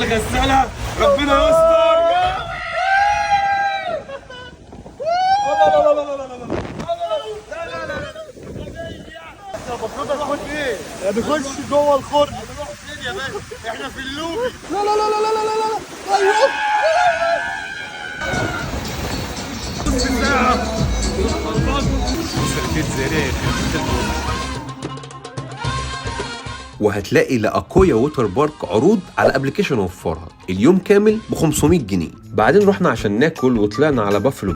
الغسالة ربنا يستر. لا لا لا لا لا لا لا المفروض اخش ايه؟ نخش جوه الخرم. هنروح فين يا باشا؟ احنا في اللوبي. لا لا لا لا لا لا لا ايوه وهتلاقي لأكويا ووتر بارك عروض على ابلكيشن وفرها اليوم كامل ب 500 جنيه. بعدين رحنا عشان ناكل وطلعنا على بافلو